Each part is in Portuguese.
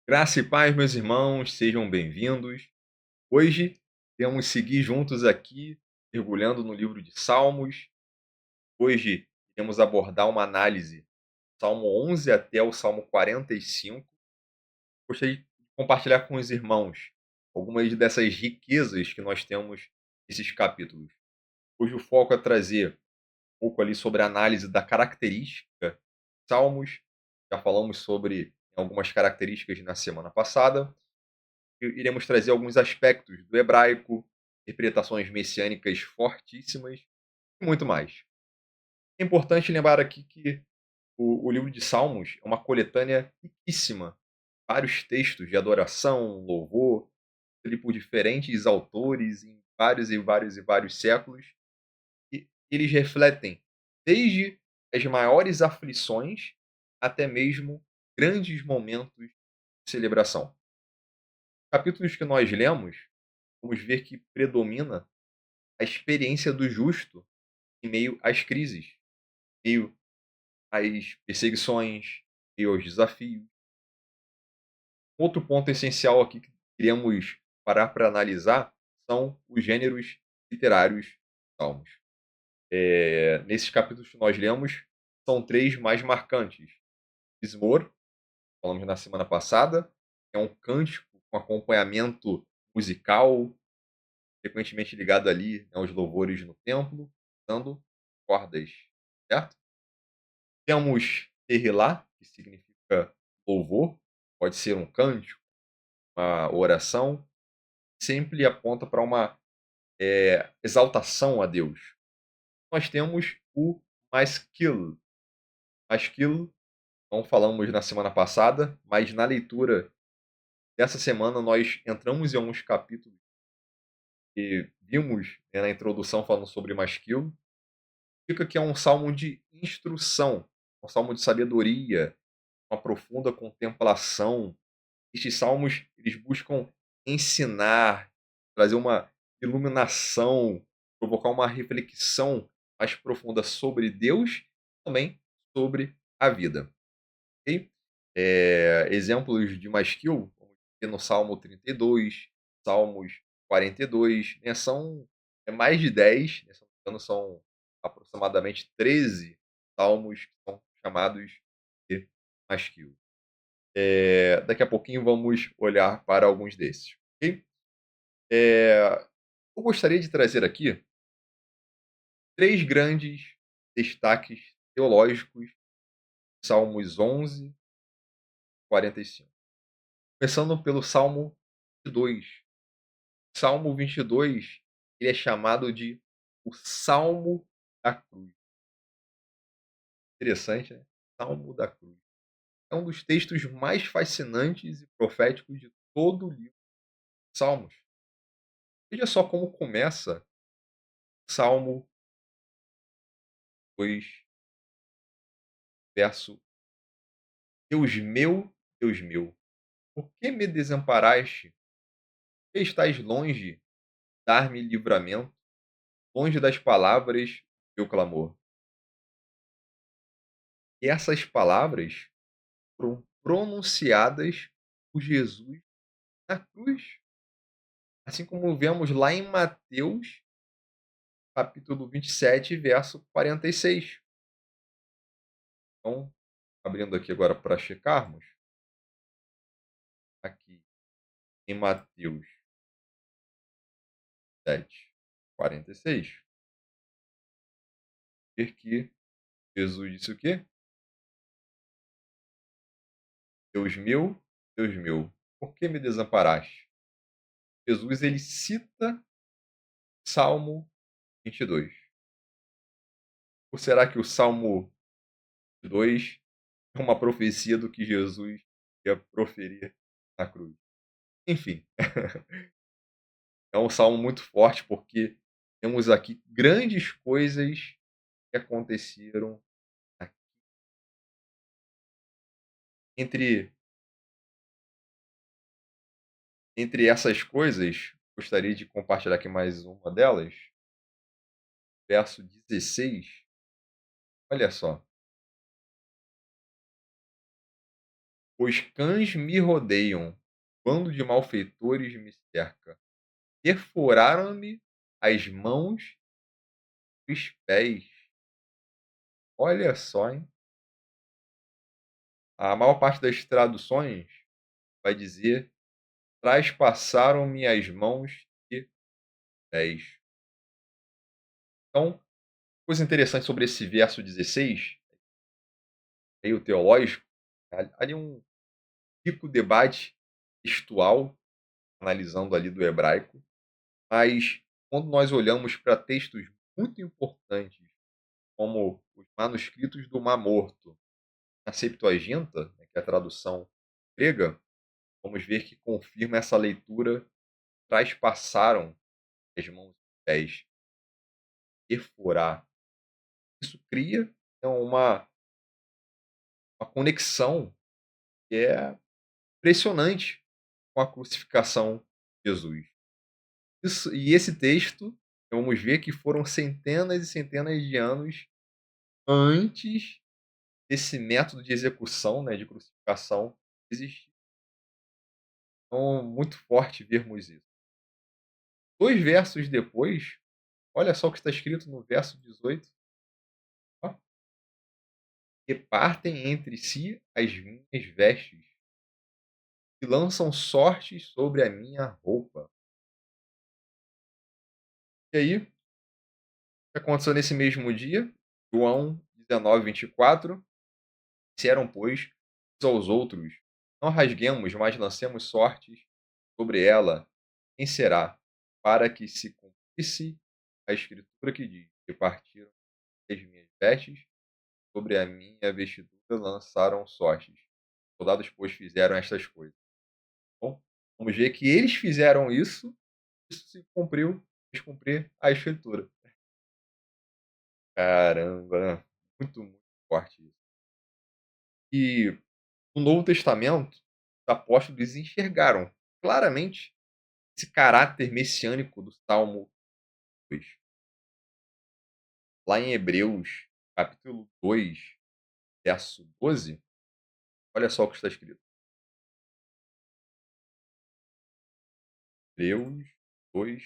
Graça e paz, meus irmãos, sejam bem-vindos. Hoje iremos seguir juntos aqui, mergulhando no livro de Salmos. Hoje iremos abordar uma análise do Salmo 11 até o Salmo 45. Gostaria de compartilhar com os irmãos algumas dessas riquezas que nós temos nesses capítulos. Hoje o foco é trazer um pouco ali sobre a análise da característica dos Salmos. Já falamos sobre algumas características na semana passada. Iremos trazer alguns aspectos do hebraico, interpretações messiânicas fortíssimas e muito mais. É importante lembrar aqui que o livro de Salmos é uma coletânea riquíssima, vários textos de adoração, louvor, ali por diferentes autores em vários e vários e vários séculos, e eles refletem desde as maiores aflições até mesmo grandes momentos de celebração. Capítulos que nós lemos, vamos ver que predomina a experiência do justo em meio às crises, em meio às perseguições, em meio aos desafios. Outro ponto essencial aqui que queríamos parar para analisar são os gêneros literários dos Salmos. Nesses capítulos que nós lemos, são três mais marcantes. Mismor, falamos na semana passada, é um cântico com acompanhamento musical, frequentemente ligado ali, né, aos louvores no templo, usando cordas, certo? Temos Tehilá, que significa louvor, pode ser um cântico, uma oração, sempre aponta para uma exaltação a Deus. Nós temos o Maskil. Maskil, não falamos na semana passada, mas na leitura dessa semana nós entramos em alguns capítulos e vimos, né, na introdução falando sobre Maskil. Significa que é um salmo de instrução, um salmo de sabedoria, uma profunda contemplação. Estes salmos, eles buscam ensinar, trazer uma iluminação, provocar uma reflexão mais profunda sobre Deus, também sobre a vida. Ok? Exemplos de Masquil, como ter no Salmo 32, Salmos 42, né, são mais de 10, né, se não me engano, são aproximadamente 13 salmos que são chamados de Masquil. Daqui a pouquinho vamos olhar para alguns desses. Ok? Eu gostaria de trazer aqui três grandes destaques teológicos, Salmos 11, 45. Começando pelo Salmo 22. Salmo 22, ele é chamado de o Salmo da Cruz. Interessante, né? Salmo da Cruz. É um dos textos mais fascinantes e proféticos de todo o livro de Salmos. Veja só como começa o Salmo 2, verso: Deus meu, por que me desamparaste? Por que estás longe de dar-me livramento, longe das palavras do teu clamor? E essas palavras foram pronunciadas por Jesus na cruz. Assim como vemos lá em Mateus, capítulo 27, verso 46. Então, abrindo aqui agora para checarmos, aqui em Mateus 7, 46, ver que Jesus disse o quê? Deus meu, por que me desamparaste? Jesus, ele cita Salmo 22. Ou será que o Salmo 22 é uma profecia do que Jesus ia proferir na cruz? Enfim, é um salmo muito forte porque temos aqui grandes coisas que aconteceram aqui. Entre, entre essas coisas, gostaria de compartilhar aqui mais uma delas, verso 16. Olha só: Os cães me rodeiam, bando de malfeitores me cerca. Perfuraram-me as mãos e os pés. Olha só, hein? A maior parte das traduções vai dizer: traspassaram-me as mãos e pés. Então, coisa interessante sobre esse verso 16, meio teológico, ali um rico debate textual, analisando ali do hebraico, mas quando nós olhamos para textos muito importantes, como os manuscritos do Mar Morto, a Septuaginta, né, que é a tradução grega, vamos ver que confirma essa leitura: traspassaram as mãos e pés, perfurar. Isso cria, então, uma conexão que é impressionante com a crucificação de Jesus. E esse texto, vamos ver que foram centenas e centenas de anos antes desse método de execução, né, de crucificação existir. Então, muito forte vermos isso. 2 versos depois, olha só o que está escrito no verso 18: ó, repartem entre si as minhas vestes e lançam sortes sobre a minha roupa. E aí, o que aconteceu nesse mesmo dia? João 19:24, disseram, pois, uns aos outros: não rasguemos, mas lancemos sortes sobre ela. Quem será? Para que se cumprisse a escritura que diz: repartiram as minhas vestes, sobre a minha vestidura lançaram sortes. Os soldados, pois, fizeram estas coisas. Bom, vamos ver que eles fizeram isso se cumpriu, fez cumprir a escritura. Caramba, muito forte isso. E no Novo Testamento, os apóstolos enxergaram claramente esse caráter messiânico do Salmo 2. Lá em Hebreus, capítulo 2, verso 12, olha só o que está escrito. Hebreus 2: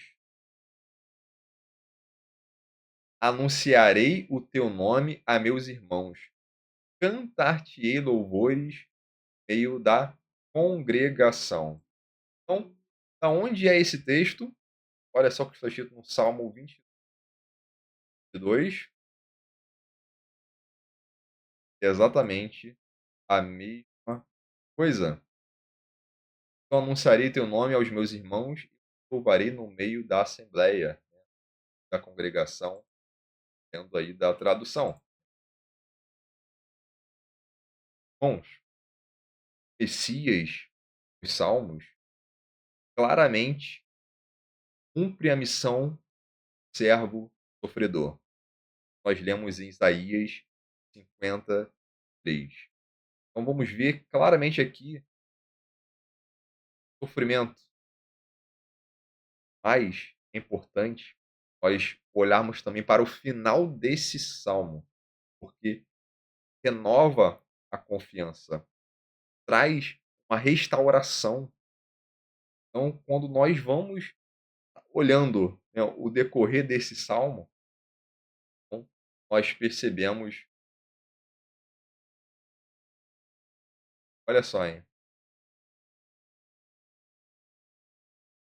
anunciarei o teu nome a meus irmãos, cantar-te-ei louvores no meio da congregação. Então, da onde é esse texto? Olha só o que está escrito no Salmo 22, é exatamente a mesma coisa. Eu anunciarei teu nome aos meus irmãos e louvarei no meio da assembleia, né, da congregação, tendo aí da tradução. Irmãos, Messias, os Salmos, claramente cumpre a missão do servo sofredor. Nós lemos em Isaías 53. Então vamos ver claramente aqui o sofrimento. Mas é importante nós olharmos também para o final desse salmo, porque renova a confiança, traz uma restauração. Então, quando nós vamos olhando, né, o decorrer desse salmo, então, nós percebemos, olha só, hein,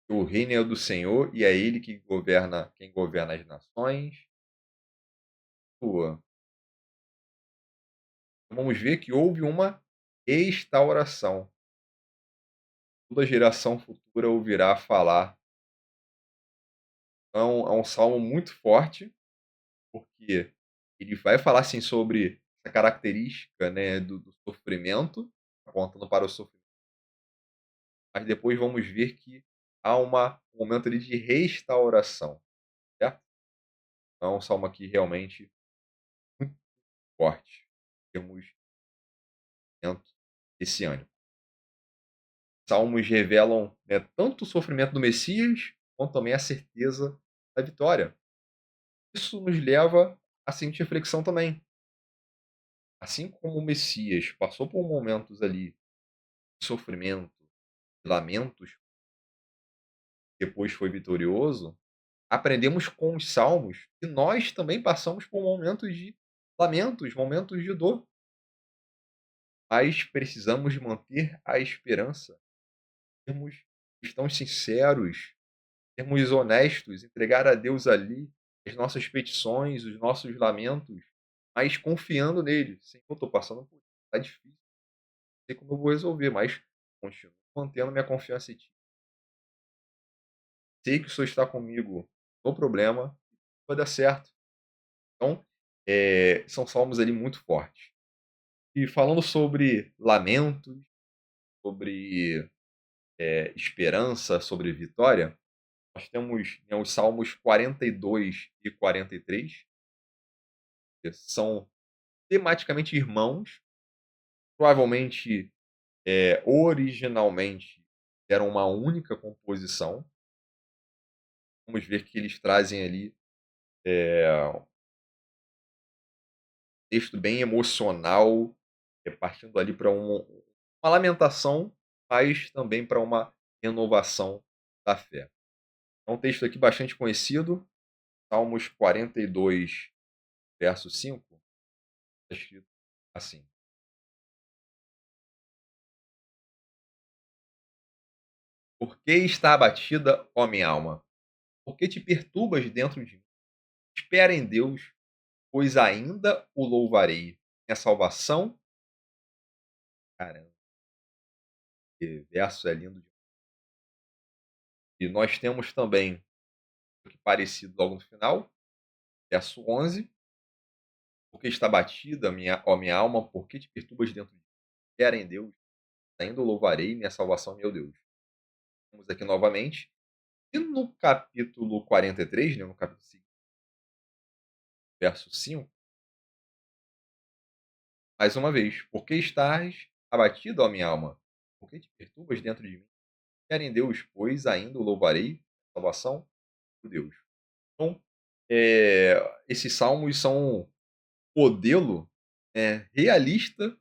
que o reino é do Senhor e é Ele que governa, quem governa as nações. Sua. Vamos ver que houve uma restauração. Toda geração futura ouvirá falar. Então, é um salmo muito forte, porque ele vai falar assim sobre essa característica, né, do sofrimento, apontando para o sofrimento, mas depois vamos ver que há um momento ali de restauração, certo? Então, é um salmo aqui realmente muito forte, temos dentro esse ânimo. Salmos revelam, né, tanto o sofrimento do Messias, quanto também a certeza da vitória. Isso nos leva à seguinte reflexão também: assim como o Messias passou por momentos ali sofrimento e lamentos, depois foi vitorioso, aprendemos com os salmos que nós também passamos por momentos de lamentos, momentos de dor, mas precisamos manter a esperança, sermos cristãos sinceros, sermos honestos, entregar a Deus ali as nossas petições, os nossos lamentos, mas confiando nele. Senhor, eu estou passando por isso, está difícil, não sei como eu vou resolver, mas continuo mantendo minha confiança em Ti. Sei que o Senhor está comigo no problema, vai dar certo. Então, são salmos ali muito fortes. E falando sobre lamentos, sobre esperança, sobre vitória, nós temos, né, os salmos 42 e 43, que são tematicamente irmãos, provavelmente, originalmente eram uma única composição. Vamos ver que eles trazem ali um texto bem emocional, partindo ali para uma lamentação, mas também para uma renovação da fé. É um texto aqui bastante conhecido, Salmos 42, verso 5, está escrito assim: Por que está abatida, ó minha alma? Por que te perturbas dentro de mim? Espera em Deus, pois ainda o louvarei. Minha salvação, caramba, que verso é lindo. E nós temos também o que parecido logo no final, verso 11: Porque está batida, ó minha alma, por que te perturbas dentro de mim? Espera em Deus, ainda o louvarei, minha salvação, meu Deus. Vamos aqui novamente. E no capítulo 43, né, no capítulo seguinte, verso 5, mais uma vez: Por que estás abatida, ó minha alma? Por que te perturbas dentro de mim? Espera em Deus, pois ainda o louvarei, minha salvação, meu Deus. Então, esses salmos são um modelo, realista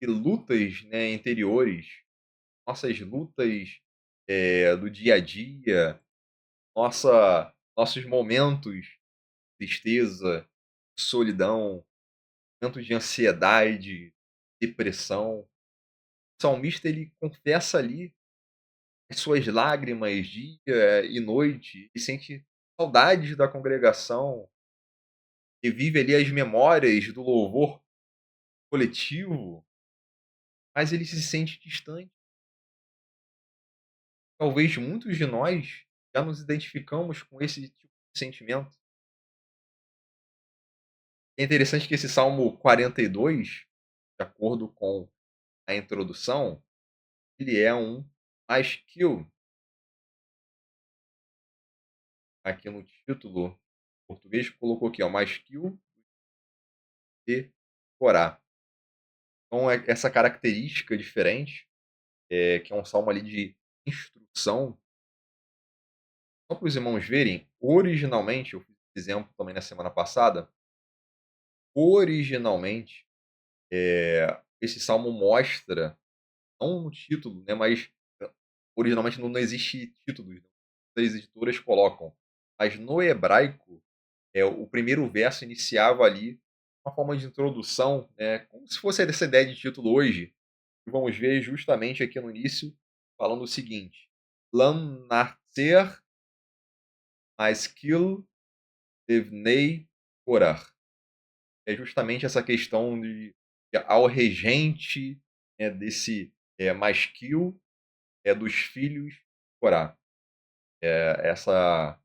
de lutas, né, interiores, nossas lutas, do dia a dia, nossos momentos de tristeza, solidão, momentos de ansiedade, depressão. O salmista ele confessa ali as suas lágrimas dia e noite, e sente saudades da congregação, e vive ali as memórias do louvor coletivo, mas ele se sente distante. Talvez muitos de nós já nos identificamos com esse tipo de sentimento. É interessante que esse Salmo 42, de acordo com a introdução, ele é um masquil, aqui no título em português colocou aqui, ó, masquil de Corá. Então, essa característica diferente, que é um salmo ali de instrução, só para os irmãos verem, originalmente, eu fiz esse exemplo também na semana passada, originalmente, esse salmo mostra, não no título, né, mas originalmente não existe títulos, né, as editoras colocam, mas no hebraico, o primeiro verso iniciava ali uma forma de introdução, né, como se fosse essa ideia de título hoje. E vamos ver justamente aqui no início, falando o seguinte: Lam nascer Maskil Evnei Korah. É justamente essa questão de que ao regente, né, desse Maskil, dos filhos de Corá. Essa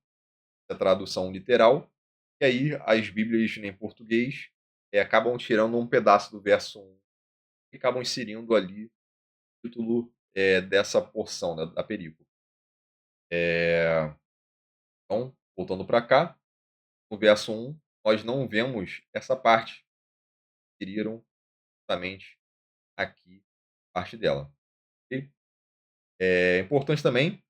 tradução literal. E aí as Bíblias em português acabam tirando um pedaço do verso 1 e acabam inserindo ali o título dessa porção, né, da perícope. Então, voltando para cá, no verso 1, nós não vemos essa parte. Inseriram justamente aqui parte dela. Ok? É importante também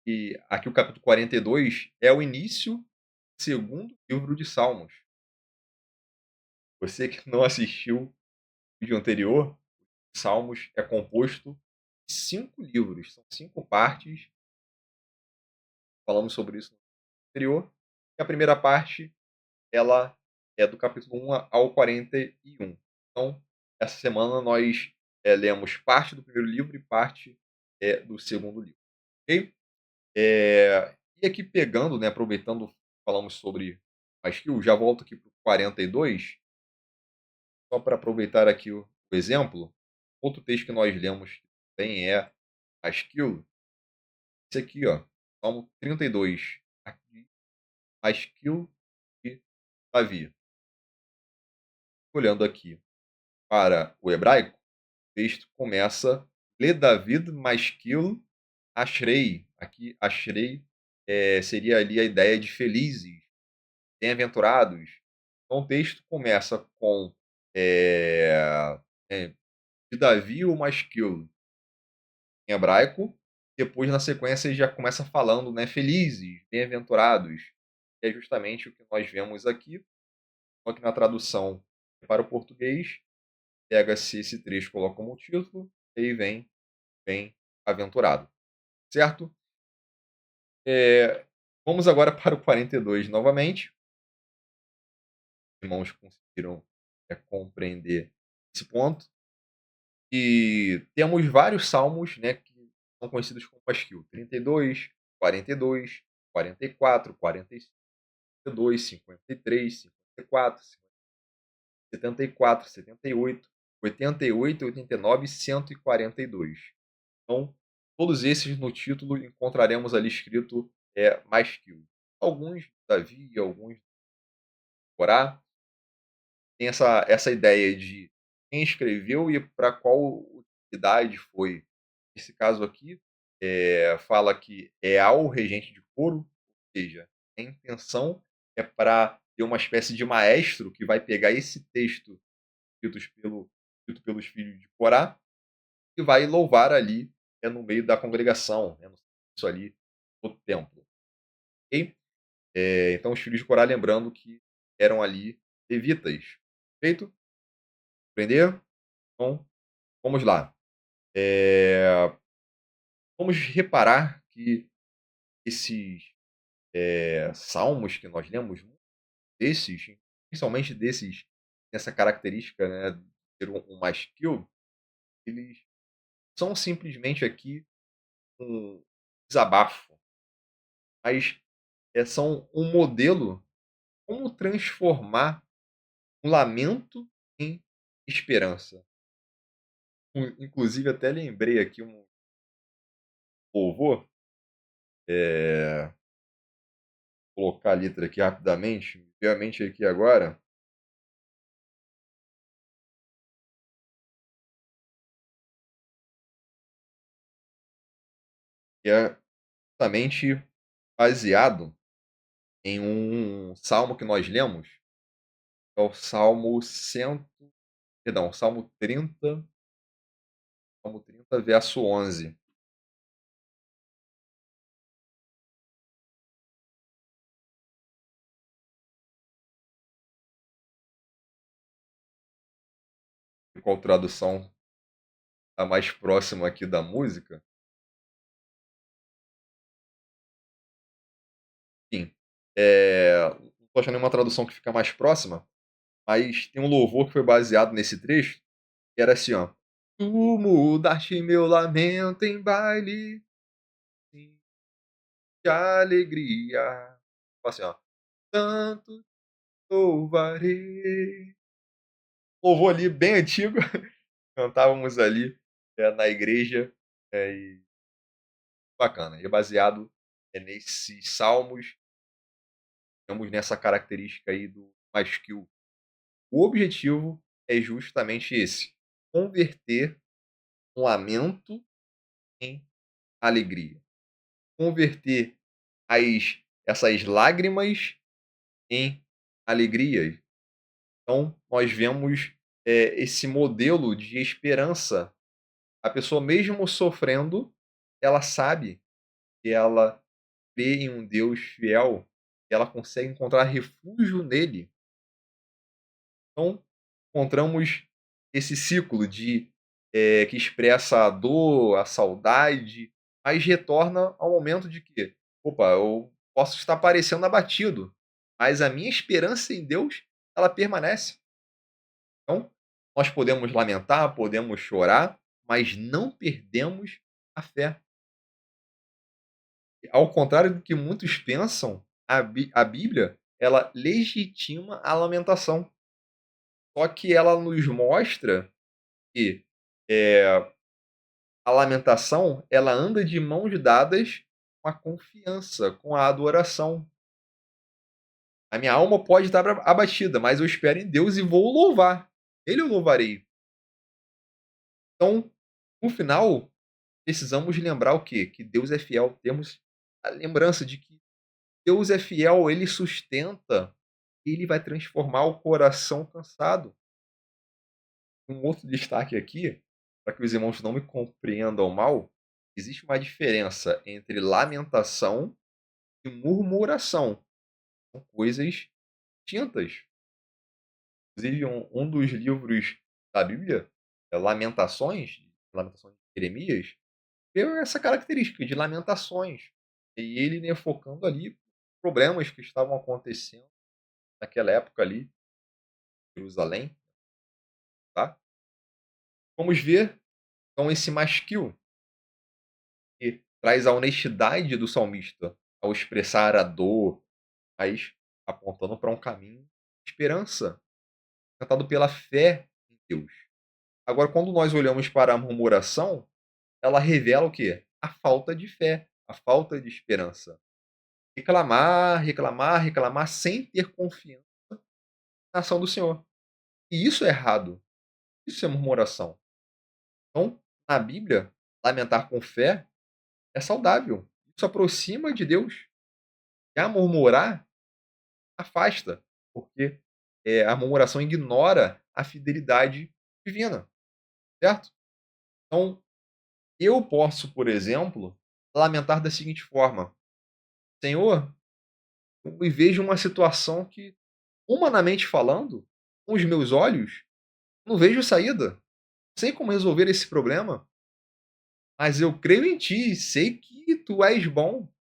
que aqui o capítulo 42 é o início do segundo livro de Salmos. Você que não assistiu o vídeo anterior, Salmos é composto de 5 livros, são 5 partes, falamos sobre isso no anterior. E a primeira parte, ela é do capítulo 1 ao 41. Então, essa semana nós lemos parte do primeiro livro e parte do segundo livro. Ok? E aqui pegando, né, aproveitando, falamos sobre a skill, já volto aqui para o 42, só para aproveitar aqui o exemplo. Outro texto que nós lemos que também é a skill, esse aqui, ó, Salmo 32, aqui, a skill de Davi. Olhando aqui para o hebraico, o texto começa: Le David Maskil Ashrei. Aqui, Ashrei seria ali a ideia de felizes, bem-aventurados. Então, o texto começa com eh, eh, de Davi o Maskil em hebraico. Depois, na sequência, ele já começa falando, né, felizes, bem-aventurados. Que é justamente o que nós vemos aqui. Só que na tradução para o português, pega-se esse trecho, coloca como título, e aí vem bem-aventurado. Certo? Eh, Vamos agora para o 42 novamente. Os irmãos conseguiram compreender esse ponto. E temos vários salmos, né, que são conhecidos como Pasquil. 32, 42, 44, 45, 52, 53, 54, 74, 78, 88, 89 e 142. Então, todos esses no título encontraremos ali escrito Masquil. Alguns Davi, alguns Corá. Tem essa ideia de quem escreveu e para qual utilidade foi. Nesse caso aqui, fala que é ao regente de coro, ou seja, a intenção é para ter uma espécie de maestro que vai pegar esse texto escrito pelos filhos de Corá e vai louvar ali no meio da congregação, no serviço ali do templo. Ok? Então, os filhos de Corá, lembrando que eram ali levitas. Perfeito? Aprender? Então, vamos lá. Eh, Vamos reparar que esses salmos que nós lemos, desses, principalmente desses, dessa característica, né, de ter um masculino, eles são simplesmente aqui um desabafo, mas são um modelo como transformar um lamento em esperança. Inclusive, até lembrei aqui um louvor, eh, colocar a letra aqui rapidamente, me veio à mente aqui agora, que é justamente baseado em um salmo que nós lemos, é o Salmo 100, perdão, Salmo 30 verso 11. Qual tradução está mais próxima aqui da música? Enfim, não estou achando nenhuma tradução que fica mais próxima, mas tem um louvor que foi baseado nesse trecho, que era assim, ó: Tu mudaste meu lamento em baile de alegria. Assim, ó: tanto louvarei. Louvor ali bem antigo, cantávamos ali na igreja, e bacana. E é baseado nesses salmos, temos nessa característica aí do masculino. O objetivo é justamente esse: converter um lamento em alegria, converter essas lágrimas em alegria. Então, nós vemos esse modelo de esperança. A pessoa, mesmo sofrendo, ela sabe que ela crê em um Deus fiel, e ela consegue encontrar refúgio nele. Então, encontramos esse ciclo de que expressa a dor, a saudade, mas retorna ao momento de que: "Opa, eu posso estar parecendo abatido, mas a minha esperança em Deus, ela permanece". Então, nós podemos lamentar, podemos chorar, mas não perdemos a fé. Ao contrário do que muitos pensam, a Bíblia, ela legitima a lamentação, só que ela nos mostra que, eh, a lamentação, ela anda de mãos dadas com a confiança, com a adoração. A minha alma pode estar abatida, mas eu espero em Deus e vou louvar. Ele eu louvarei. Então, no final, precisamos lembrar o quê? Que Deus é fiel. Temos a lembrança de que Deus é fiel, ele sustenta, ele vai transformar o coração cansado. Um outro destaque aqui, para que os irmãos não me compreendam mal, existe uma diferença entre lamentação e murmuração. São coisas distintas. Inclusive, um dos livros da Bíblia, Lamentações de Jeremias, tem essa característica de lamentações. E ele, né, focando ali problemas que estavam acontecendo naquela época ali, em Jerusalém, tá? Vamos ver, então, esse masquil que traz a honestidade do salmista ao expressar a dor, mas apontando para um caminho de esperança, tratado pela fé em Deus. Agora, quando nós olhamos para a murmuração, ela revela o quê? A falta de fé, a falta de esperança. Reclamar, reclamar, reclamar sem ter confiança na ação do Senhor. E isso é errado. Isso é murmuração. Então, na Bíblia, lamentar com fé é saudável. Isso aproxima de Deus. Já murmurar afasta, porque a murmuração ignora a fidelidade divina, certo? Então, eu posso, por exemplo, lamentar da seguinte forma: Senhor, eu me vejo uma situação que, humanamente falando, com os meus olhos, não vejo saída. Não sei como resolver esse problema, mas eu creio em ti, sei que tu és bom.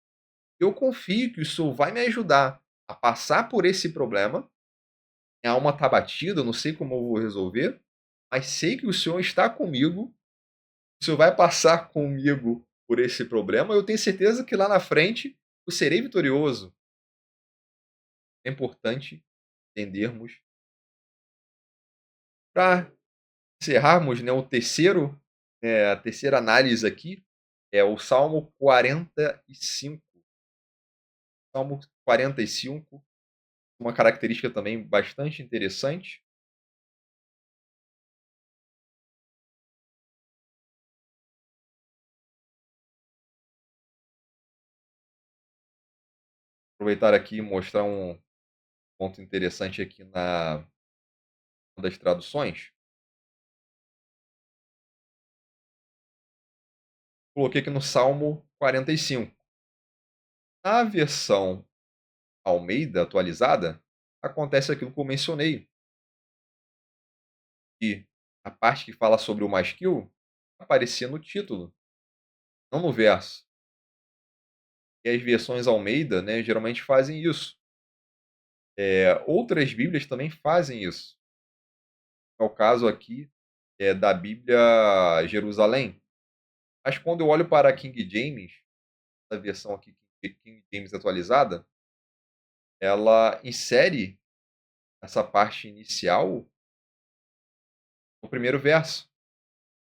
Eu confio que o Senhor vai me ajudar a passar por esse problema. Minha alma está batida, eu não sei como eu vou resolver, mas sei que o Senhor está comigo. O Senhor vai passar comigo por esse problema. Eu tenho certeza que lá na frente eu serei vitorioso. É importante entendermos. Para encerrarmos, né, a terceira análise aqui é o Salmo 45. Salmo 45, uma característica também bastante interessante. Aproveitar aqui e mostrar um ponto interessante aqui na das traduções. Coloquei aqui no Salmo 45. Na versão Almeida atualizada, acontece aquilo que eu mencionei, que a parte que fala sobre o masculino aparecia no título, não no verso. E as versões Almeida, né, geralmente fazem isso. Outras Bíblias também fazem isso. É o caso aqui da Bíblia Jerusalém. Mas quando eu olho para a King James, a versão aqui, King James atualizada, ela insere essa parte inicial no primeiro verso.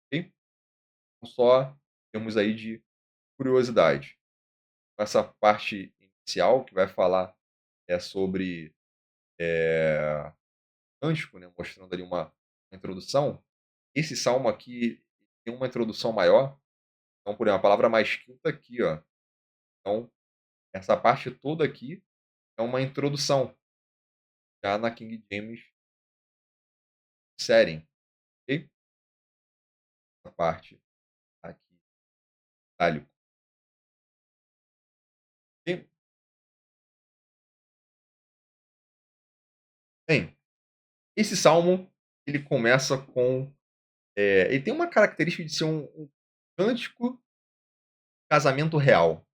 Ok? Então, só temos aí de curiosidade. Essa parte inicial que vai falar sobre cântico, né, mostrando ali uma introdução. Esse salmo aqui tem uma introdução maior. Então, por exemplo, a palavra mais quinta está aqui, ó. Então, essa parte toda aqui é uma introdução. Já na King James inserem, ok? Essa parte aqui, itálico. Ok? Bem, esse salmo ele começa com Ele tem uma característica de ser um cântico casamento real.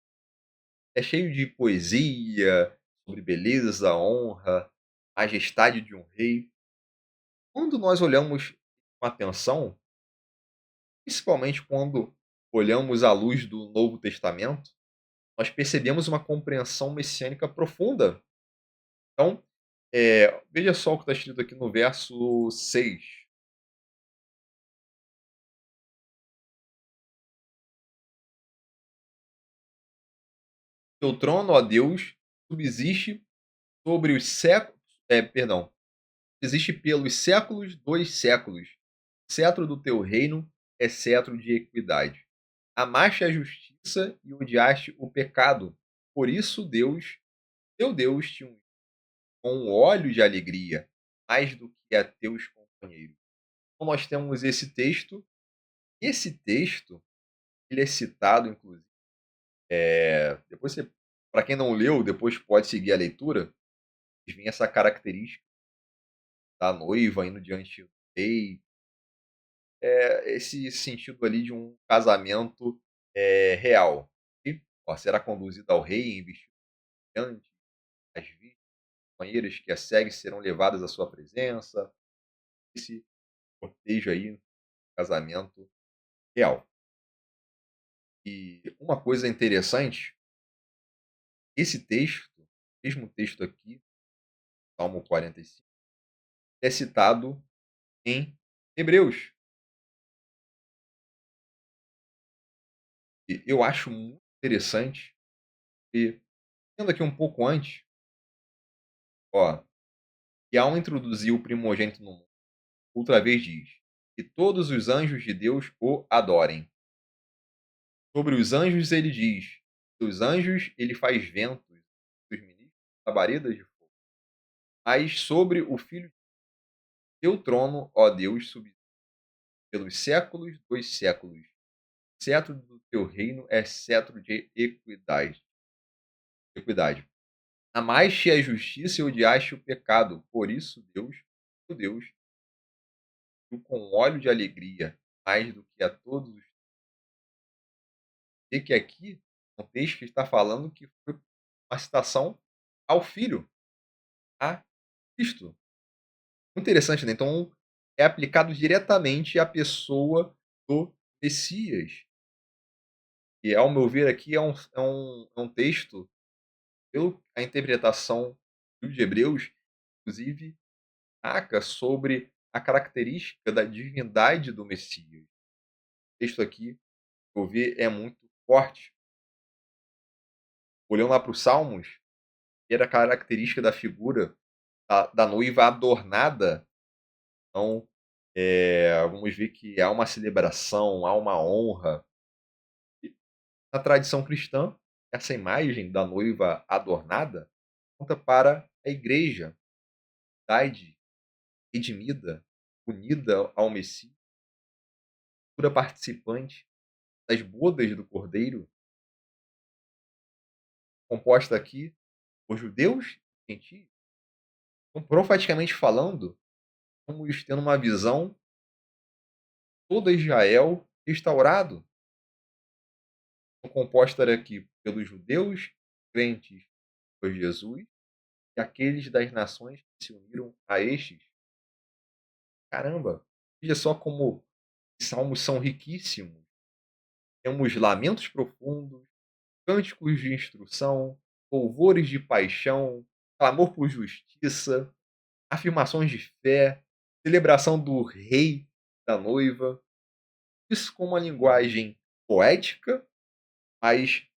É cheio de poesia, sobre beleza, honra, majestade de um rei. Quando nós olhamos com atenção, principalmente quando olhamos à luz do Novo Testamento, nós percebemos uma compreensão messiânica profunda. Então, veja só o que está escrito aqui no verso 6. Teu trono, ó Deus, subsiste sobre os séculos. Perdão. Existe pelos séculos dos séculos. O cetro do teu reino é cetro de equidade. Amaste a justiça e odiaste o pecado. Por isso, Deus, teu Deus, te ungiu com um óleo de alegria, mais do que a teus companheiros. Então, nós temos esse texto. Esse texto, ele é citado, inclusive. Depois você, para quem não leu, depois pode seguir a leitura. Vem essa característica da noiva indo diante do rei, esse sentido ali de um casamento real. E, ó, será conduzida ao rei em vestido brilhante, as virgens, companheiras que a seguem serão levadas à sua presença. Esse cortejo aí, casamento real. E uma coisa interessante, esse texto, mesmo texto aqui, Salmo 45, é citado em Hebreus. E eu acho muito interessante, e tendo aqui um pouco antes, ó, que ao introduzir o primogênito no mundo, outra vez diz: que todos os anjos de Deus o adorem. Sobre os anjos ele diz: dos anjos ele faz ventos, dos ministros labaredas de fogo. Mas sobre o filho, teu trono, ó Deus, subsiste pelos séculos dos séculos. O cetro do teu reino é cetro de equidade. Equidade. Amaste a justiça e odiaste o pecado. Por isso, Deus, o Deus, com óleo de alegria, mais do que a todos os. E que aqui, o texto está falando que foi uma citação ao Filho, a Cristo. Muito interessante, né? Então, é aplicado diretamente à pessoa do Messias. E, ao meu ver, aqui é um texto, pela a interpretação do livro de Hebreus, inclusive, destaca sobre a característica da divindade do Messias. O texto aqui, eu ver, é muito forte. Olhando lá para os Salmos, era a característica da figura da noiva adornada. Então, vamos ver que há uma celebração, há uma honra. E na tradição cristã, essa imagem da noiva adornada conta para a igreja, idade redimida, unida ao Messias, pura participante das bodas do Cordeiro, composta aqui por judeus e gentios. Então, profeticamente falando, estamos tendo uma visão todo Israel restaurado, composta aqui pelos judeus crentes por Jesus e aqueles das nações que se uniram a estes. Caramba, veja só como os salmos são riquíssimos. Temos lamentos profundos, cânticos de instrução, louvores de paixão, clamor por justiça, afirmações de fé, celebração do rei, da noiva. Isso com uma linguagem poética, mas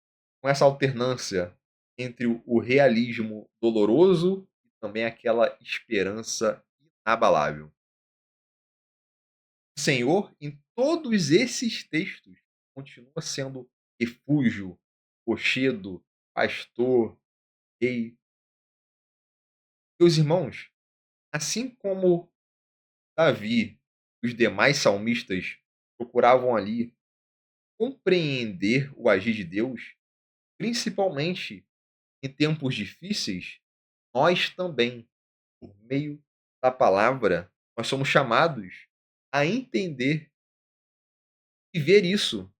com essa alternância entre o realismo doloroso e também aquela esperança inabalável. O Senhor, em todos esses textos, continua sendo refúgio, rochedo, pastor, rei. Meus irmãos, assim como Davi e os demais salmistas procuravam ali compreender o agir de Deus, principalmente em tempos difíceis, nós também, por meio da palavra, nós somos chamados a entender E ver isso,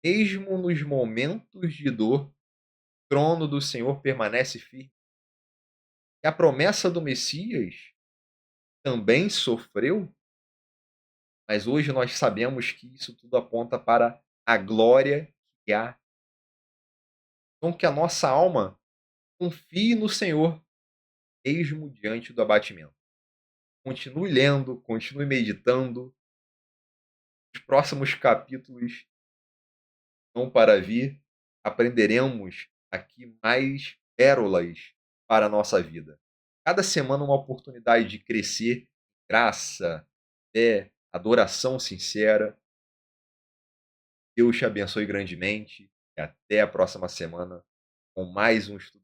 mesmo nos momentos de dor, o trono do Senhor permanece firme. E a promessa do Messias também sofreu, mas hoje nós sabemos que isso tudo aponta para a glória que há. Então, que a nossa alma confie no Senhor, mesmo diante do abatimento. Continue lendo, continue meditando. Os próximos capítulos estão para vir. Aprenderemos aqui mais pérolas para a nossa vida. Cada semana uma oportunidade de crescer em graça, fé, adoração sincera. Deus te abençoe grandemente e até a próxima semana com mais um estudo.